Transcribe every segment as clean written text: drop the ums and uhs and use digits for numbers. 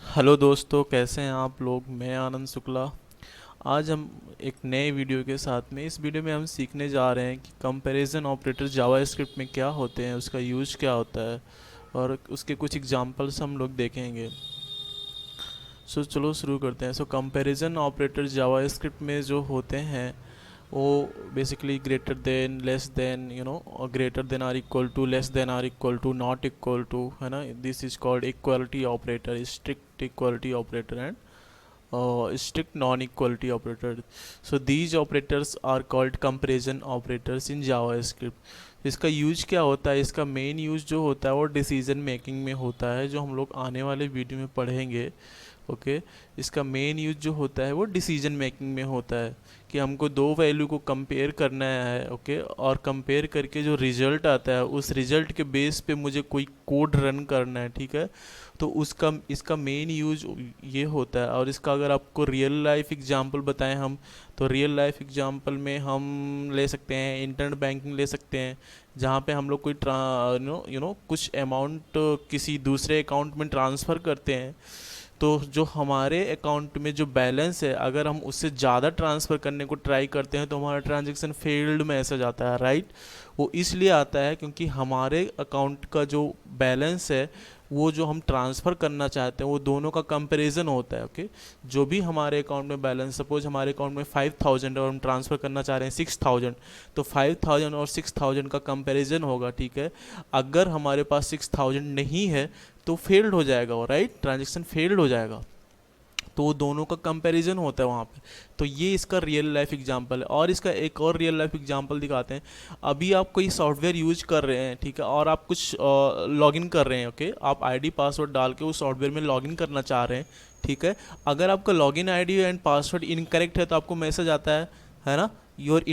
Hello दोस्तों, कैसे हैं आप लोग। मैं आनंद शुक्ला। आज हम एक नए वीडियो के साथ में इस वीडियो में हम सीखने जा रहे हैं कि कंपैरिजन ऑपरेटर जावास्क्रिप्ट में क्या होते हैं, उसका यूज क्या होता है और उसके कुछ एग्जांपल्स हम लोग देखेंगे। चलो शुरू करते हैं। कंपैरिजन ऑपरेटर जावास्क्रिप्ट में जो होते हैं वो basically greater than, less than, और greater than or equal to, less than or equal to, not equal to, है ना। This is called equality operator, strict equality operator and strict non-equality operator. So these operators are called comparison operators in JavaScript. इसका use क्या होता है? इसका main use जो होता है वो डिसीजन मेकिंग में होता है, जो हम लोग आने वाले वीडियो में पढ़ेंगे। ओके। इसका मेन यूज जो होता है वो डिसीजन मेकिंग में होता है कि हमको दो वैल्यू को कंपेयर करना है। ओके। और कंपेयर करके जो रिजल्ट आता है उस रिजल्ट के बेस पे मुझे कोई कोड रन करना है, ठीक है। तो उसका इसका मेन यूज ये होता है। और इसका अगर आपको रियल लाइफ एग्जांपल बताएं हम, तो रियल लाइफ एग्जांपल में हम ले सकते हैं इंटरनेट बैंकिंग ले सकते हैं, जहाँ पे हम लोग कोई कुछ अमाउंट किसी दूसरे अकाउंट में ट्रांसफ़र करते हैं। तो जो हमारे अकाउंट में जो बैलेंस है, अगर हम उससे ज़्यादा ट्रांसफ़र करने को ट्राई करते हैं तो हमारा ट्रांजैक्शन फेल्ड मैसेज आता है, राइट। वो इसलिए आता है क्योंकि हमारे अकाउंट का जो बैलेंस है वो जो हम ट्रांसफ़र करना चाहते हैं वो दोनों का कंपैरिजन होता है। ओके। जो भी हमारे अकाउंट में बैलेंस, सपोज हमारे अकाउंट में 5,000 और हम ट्रांसफ़र करना चाह रहे हैं 6,000, तो 5,000 और 6,000 का कंपैरिजन होगा, ठीक है। अगर हमारे पास 6,000 नहीं है तो फेल्ड हो जाएगा वो, राइट, ट्रांजेक्शन फेल्ड हो जाएगा। तो वो दोनों का कंपैरिजन होता है वहाँ पे। तो ये इसका रियल लाइफ एग्जांपल है। और इसका एक और रियल लाइफ एग्जांपल दिखाते हैं। अभी आप कोई सॉफ्टवेयर यूज कर रहे हैं, ठीक है, और आप कुछ लॉगिन कर रहे हैं। ओके। आप आईडी पासवर्ड डाल के उस सॉफ्टवेयर में लॉगिन करना चाह रहे हैं, ठीक है। अगर आपका login ID and password incorrect है तो आपको मैसेज आता है ना, your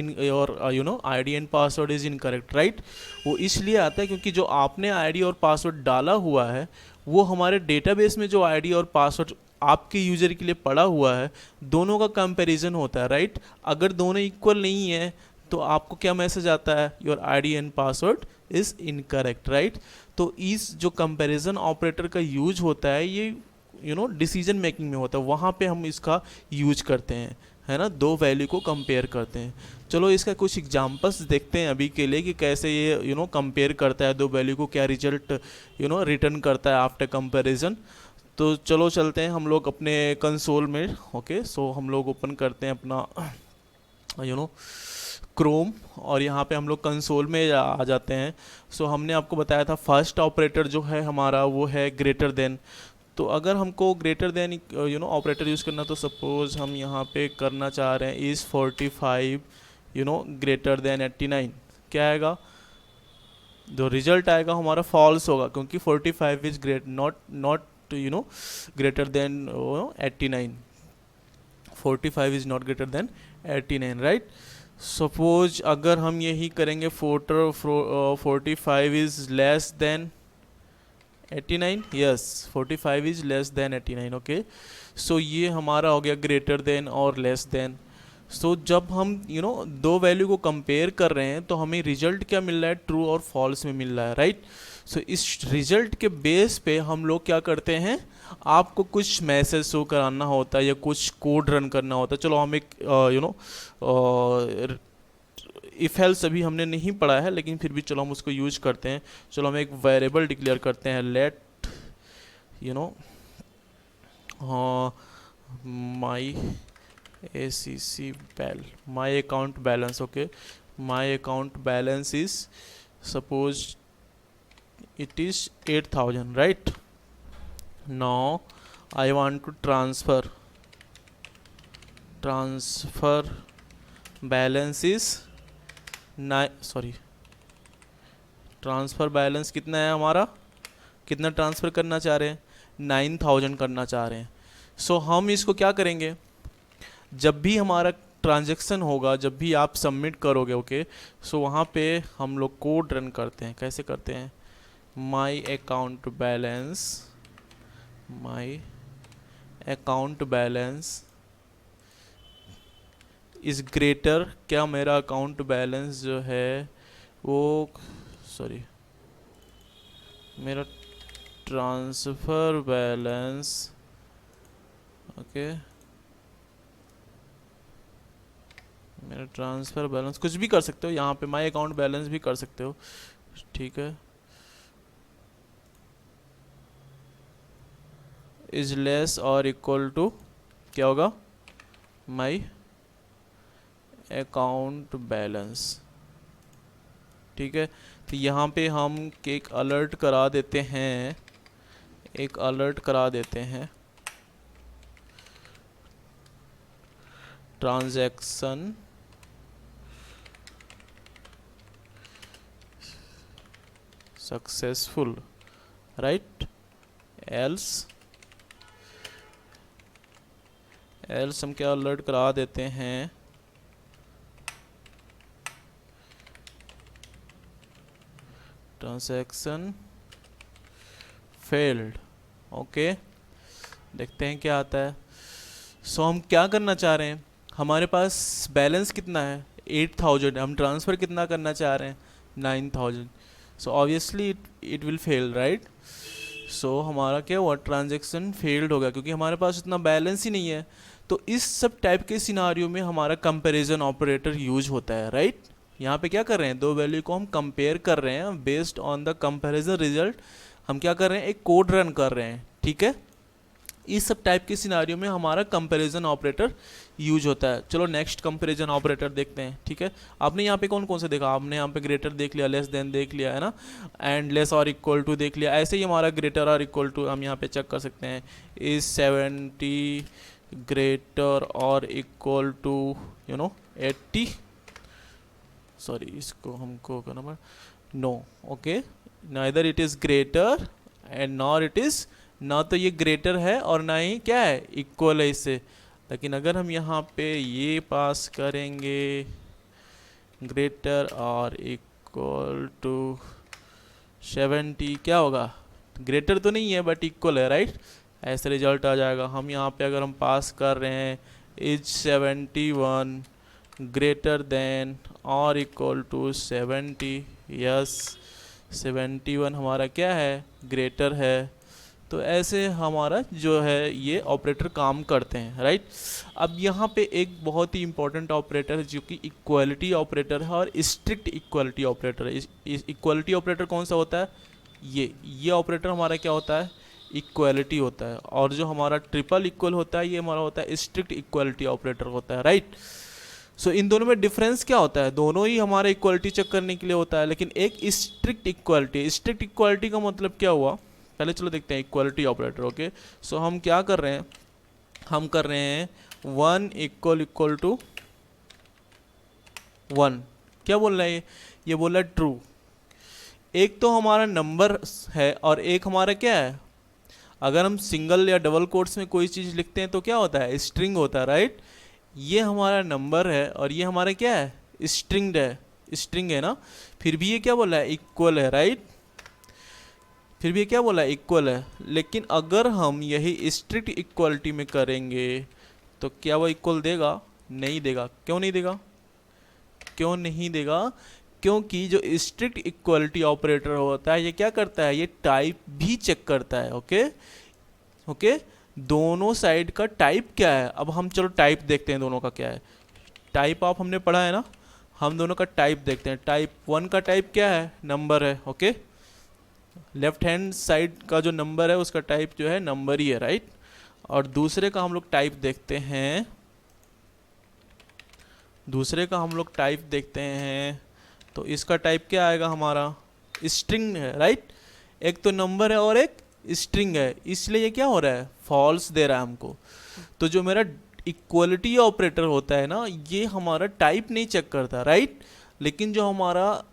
ID and password is incorrect, right. वो इसलिए आता है क्योंकि जो आपने आईडी और पासवर्ड डाला हुआ है वो हमारे डेटाबेस में जो आईडी और पासवर्ड आपके यूज़र के लिए पड़ा हुआ है, दोनों का कंपैरिजन होता है, राइट। अगर दोनों इक्वल नहीं है तो आपको क्या मैसेज आता है? Your ID and password is incorrect, right. तो इस जो कंपैरिजन ऑपरेटर का यूज होता है ये डिसीजन मेकिंग में होता है, वहाँ पे हम इसका यूज करते हैं, है ना, दो वैल्यू को कंपेयर करते हैं। चलो इसका कुछ एग्जांपल्स देखते हैं अभी के लिए कि कैसे ये कंपेयर करता है दो वैल्यू को, क्या रिजल्ट रिटर्न करता है आफ्टर कंपैरिजन। तो चलो चलते हैं हम लोग अपने कंसोल में। ओके। सो हम लोग ओपन करते हैं अपना क्रोम, और यहाँ पे हम लोग कंसोल में आ जाते हैं। हमने आपको बताया था फर्स्ट ऑपरेटर जो है हमारा वो है ग्रेटर देन। तो अगर हमको ग्रेटर देन ऑपरेटर यूज़ करना, तो सपोज हम यहाँ पे करना चाह रहे हैं इज़ 45 ग्रेटर देन 89, क्या आएगा? जो रिजल्ट आएगा हमारा फॉल्स होगा क्योंकि 45 is great not not greater than 89। 45 is not greater than 89, right. Suppose अगर हम यही करेंगे 45 is less than 89, yes, 45 is less than 89। Okay. ये हमारा हो गया ग्रेटर देन और लेस देन। जब हम दो वैल्यू को कंपेयर कर रहे हैं तो हमें रिजल्ट क्या मिल रहा है? ट्रू और फॉल्स में मिल रहा है, राइट। इस रिजल्ट के बेस पे हम लोग क्या करते हैं, आपको कुछ मैसेज शो कराना होता है या कुछ कोड रन करना होता है। चलो हम एक इफ एल्स अभी हमने नहीं पढ़ा है, लेकिन फिर भी चलो हम उसको यूज करते हैं। चलो हम एक वेरिएबल डिक्लेयर करते हैं, let you know my ACC bal my account balance. Okay, my account balance is, suppose it is 8,000, right. Now I want to transfer balance is sorry, transfer balance कितना है हमारा? कितना ट्रांसफ़र करना चाह रहे हैं? 9,000 करना चाह रहे हैं। हम इसको क्या करेंगे, जब भी हमारा ट्रांजैक्शन होगा, जब भी आप सबमिट करोगे, ओके, वहाँ पे हम लोग कोड रन करते हैं। कैसे करते हैं? My account balance is greater, क्या मेरा अकाउंट बैलेंस जो है वो, सॉरी, मेरा ट्रांसफ़र बैलेंस ओके, मेरा ट्रांसफ़र बैलेंस कुछ भी कर सकते हो, यहाँ पे माई अकाउंट बैलेंस भी कर सकते हो, ठीक है। इज लेस और इक्वल टू क्या होगा, माई अकाउंट बैलेंस, ठीक है। तो यहाँ पे हम एक अलर्ट करा देते हैं, एक अलर्ट करा देते हैं transaction successful, right. Else else हम क्या अलर्ट करा देते हैं, ट्रांजैक्शन फेल्ड, ओके। देखते हैं क्या आता है। सो हम क्या करना चाह रहे हैं, हमारे पास बैलेंस कितना है 8000, हम ट्रांसफ़र कितना करना चाह रहे हैं 9000। So obviously it will fail, right. So हमारा क्या हुआ, ट्रांजैक्शन फेल्ड होगा क्योंकि हमारे पास इतना बैलेंस ही नहीं है। तो इस सब टाइप के सिनारियो में हमारा कंपैरिजन ऑपरेटर यूज होता है, राइट। यहाँ पे क्या कर रहे हैं, दो वैल्यू को हम कंपेयर कर रहे हैं, based on the comparison result हम क्या कर रहे हैं, एक कोड रन कर रहे हैं, ठीक है। इस सब टाइप के सिनारियो में हमारा कंपैरिजन ऑपरेटर यूज होता है। चलो नेक्स्ट कंपैरिजन ऑपरेटर देखते हैं, ठीक है। आपने यहाँ पे कौन कौन से देखा, आपने यहाँ पे ग्रेटर देख लिया, लेस देन देख लिया है ना, एंड लेस और इक्वल टू देख लिया। ऐसे ही हमारा ग्रेटर और इक्वल टू हम यहाँ पे चेक कर सकते हैं, इज 70 ग्रेटर और इक्वल टू 80, सॉरी इसको हमको करना पड़ा, no, okay, neither it is greater and nor it is, ना तो ये ग्रेटर है और ना ही क्या है, इक्वल है इससे। लेकिन अगर हम यहाँ पे ये पास करेंगे ग्रेटर और इक्वल टू 70, क्या होगा, ग्रेटर तो नहीं है बट इक्वल है, राइट। ऐसे रिजल्ट आ जाएगा। हम यहाँ पे अगर हम पास कर रहे हैं इज 71 ग्रेटर देन और इक्वल टू 70, यस 71 हमारा क्या है, ग्रेटर है। तो ऐसे हमारा जो है ये ऑपरेटर काम करते हैं, राइट। अब यहाँ पे एक बहुत ही इंपॉर्टेंट ऑपरेटर है जो कि इक्वालिटी ऑपरेटर है और स्ट्रिक्ट इक्वालिटी ऑपरेटर है। इक्वालिटी ऑपरेटर कौन सा होता है, ये ऑपरेटर हमारा क्या होता है, इक्वालिटी होता है। और जो हमारा ट्रिपल इक्वल होता है ये हमारा होता है स्ट्रिक्ट इक्वालिटी ऑपरेटर होता है, राइट। सो इन दोनों में डिफरेंस क्या होता है, दोनों ही हमारा इक्वालिटी चेक करने के लिए होता है, लेकिन एक स्ट्रिक्ट इक्वालिटी, स्ट्रिक्ट इक्वालिटी का मतलब क्या हुआ, पहले चलो देखते हैं इक्वालिटी ऑपरेटर, ओके। सो हम क्या कर रहे हैं, हम कर रहे हैं 1 इक्वल टू 1, क्या बोल रहा है ये बोल रहा है ट्रू। एक तो हमारा नंबर है और एक हमारा क्या है, अगर हम सिंगल या डबल कोट्स में कोई चीज़ लिखते हैं तो क्या होता है, स्ट्रिंग होता है, राइट। ये हमारा नंबर है और ये हमारा क्या है, स्ट्रिंग है ना। फिर भी ये क्या बोला है, इक्वल है, राइट। फिर भी ये क्या बोला है, इक्वल है। लेकिन अगर हम यही स्ट्रिक्ट इक्वलिटी में करेंगे तो क्या वो इक्वल देगा, नहीं देगा। क्यों नहीं देगा, क्यों नहीं देगा, क्योंकि जो स्ट्रिक्ट इक्वलिटी ऑपरेटर होता है ये क्या करता है, ये टाइप भी चेक करता है, ओके। दोनों साइड का टाइप क्या है, अब हम चलो टाइप देखते हैं दोनों का क्या है। टाइप आप हमने पढ़ा है ना, हम दोनों का टाइप देखते हैं। टाइप 1 का टाइप क्या है, नंबर है, ओके। लेफ्ट हैंड साइड का जो नंबर है उसका टाइप जो है नंबर ही है, राइट। और दूसरे का हम लोग टाइप देखते हैं, तो इसका टाइप क्या आएगा हमारा, स्ट्रिंग है, राइट। एक तो नंबर है और एक स्ट्रिंग है, इसलिए ये क्या हो रहा है, फॉल्स दे रहा है हमको। तो जो मेरा इक्वलिटी ऑपरेटर होता है ना ये हमारा टाइप नहीं चेक करता, राइट। लेकिन जो हमारा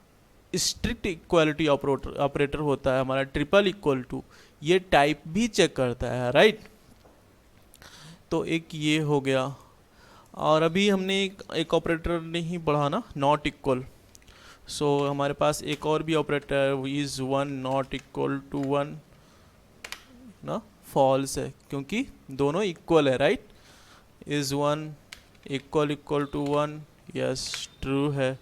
स्ट्रिक्ट इक्वलिटी ऑपरेटर होता है हमारा ट्रिपल इक्वल टू, ये टाइप भी चेक करता है, राइट। तो एक ये हो गया। और अभी हमने एक ऑपरेटर नहीं पढ़ा ना, नॉट इक्वल। सो हमारे पास एक और भी ऑपरेटर है, इज़ 1 नॉट इक्वल टू 1 ना, फॉल्स है क्योंकि दोनों इक्वल है, right. Is 1 equal to 1, yes true है।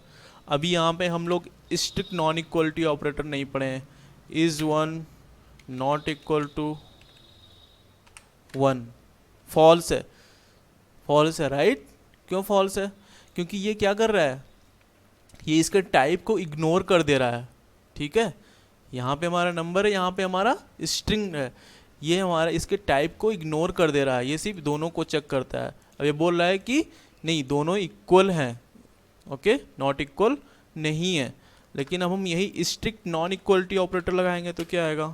अभी यहाँ पे हम लोग स्ट्रिक्ट नॉन इक्वलिटी ऑपरेटर नहीं पढ़े हैं। Is 1 not equal to 1 false है, फॉल्स है राइट। क्यों फॉल्स है? क्योंकि ये क्या कर रहा है, ये इसके टाइप को इग्नोर कर दे रहा है, ठीक है। यहाँ पे हमारा नंबर है, यहाँ पे हमारा स्ट्रिंग है, ये हमारा इसके टाइप को इग्नोर कर दे रहा है, ये सिर्फ दोनों को चेक करता है। अब ये बोल रहा है कि नहीं दोनों इक्वल हैं, ओके, नॉट इक्वल नहीं है। लेकिन अब हम यही स्ट्रिक्ट नॉन इक्वलिटी ऑपरेटर लगाएंगे तो क्या आएगा,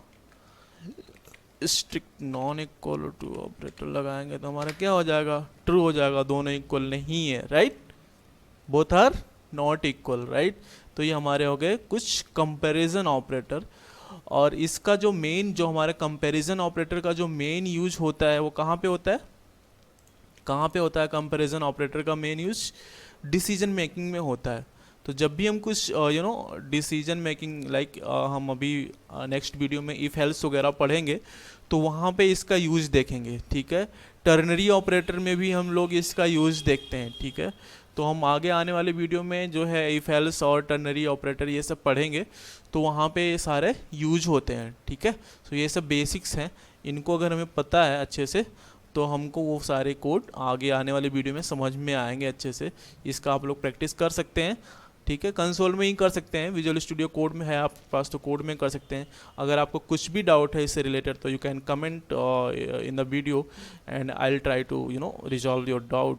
strict non equal to operator लगाएंगे तो हमारा क्या हो जाएगा, ट्रू हो जाएगा, दोनों इक्वल नहीं है right, both are not equal right. तो ये हमारे हो गए कुछ कंपैरिजन ऑपरेटर। और इसका जो मेन, जो हमारे कंपैरिजन ऑपरेटर का जो मेन यूज होता है वो कहाँ पे होता है, कहाँ पे होता है कंपैरिजन ऑपरेटर का मेन यूज, डिसीजन मेकिंग में होता है। तो जब भी हम कुछ डिसीजन मेकिंग लाइक हम अभी नेक्स्ट वीडियो में इफ हेल्स वगैरह पढ़ेंगे तो वहाँ पे इसका यूज देखेंगे, ठीक है। टर्नरी ऑपरेटर में भी हम लोग इसका यूज देखते हैं, ठीक है। तो हम आगे आने वाले वीडियो में जो है इफ हेल्स और टर्नरी ऑपरेटर ये सब पढ़ेंगे तो वहाँ पे ये सारे यूज होते हैं, ठीक है। तो ये सब बेसिक्स हैं, इनको अगर हमें पता है अच्छे से तो हमको वो सारे कोड आगे आने वाले वीडियो में समझ में आएंगे अच्छे से। इसका आप लोग प्रैक्टिस कर सकते हैं, ठीक है। कंसोल में ही कर सकते हैं, विजुअल स्टूडियो कोड में है आपके पास तो कोड में कर सकते हैं। अगर आपको कुछ भी डाउट है इससे रिलेटेड तो you can comment in the video and I will try to resolve your doubt.